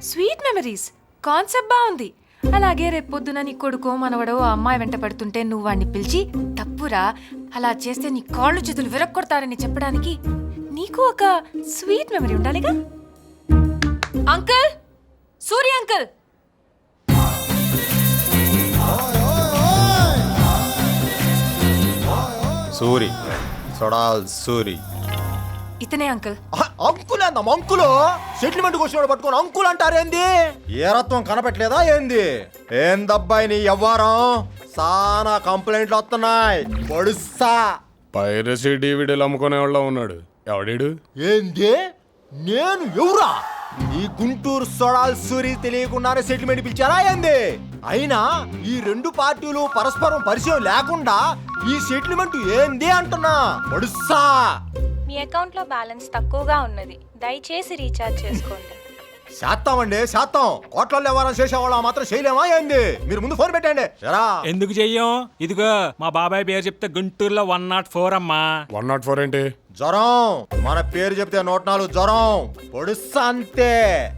Sweet memories concept బాగుంది. అలాగే రేపొద్దున నీ కొడుకో మనవడో ఆ అమ్మాయి వెంట పడుతుంటే నువ్వు వాడిని పిలిచి తప్పురా, అలా చేస్తే నీ కాళ్ళు చేతులు విరక్కొడతారని చెప్పడానికి నీకు ఒక స్వీట్ మెమరీ ఉండాలిగా. అంకుల్, సూర్య అంకుల్. సూరి సొడాల్ సూరి. ఇతనే అంకుల్. అంకుల్ అంద మంకులు సెటిల్మెంట్ వచ్చినాడు పట్టుకొని అంకుల్ అంటారేంది? ఏ రత్వం కనపెట్టలేదా ఏంది? ఏందబ్బాయి నీ ఎవ్వారం? సానా కంప్లైంట్లు వస్తున్నాయి. పొడుస్తా. పైరసీ డివిడీలు అమ్ముకునే వాళ్ళ ఉన్నాడు. ఎవడీడు? ఏంది? నేను ఎవరా? ఈ గుంటూరు సొడాల్ సూరి తెలియకుండానే సెటిల్మెంట్ పిలిచారా ఏంది? అయినా ఈ రెండు పార్టీలు పరస్పరం పరిచయం లేకుండా ఈ సెటిల్మెంట్ ఏంది అంటున్నా. పొడుస్తా. మీ అకౌంట్లో బ్యాలెన్స్ తక్కువగా ఉన్నది, దయచేసి రీఛార్జ్ చేసుకోండి. చేస్తామండి చేస్తాం. కోట్లలో ఎవరైనా చేసేవాళ్ళ మాత్రం చేయలేమా ఏంది? మీరు ముందు ఫోన్ పెట్టండి. ఎందుకు చెయ్యం? ఇదిగో మా బాబాయ్ పేరు చెప్తే గుంటూరులో 104 అమ్మా. 104 ఏంటి? జ్వరం. మన పేరు చెప్తే 104 జ్వరం. పొడుస్తా అంతే.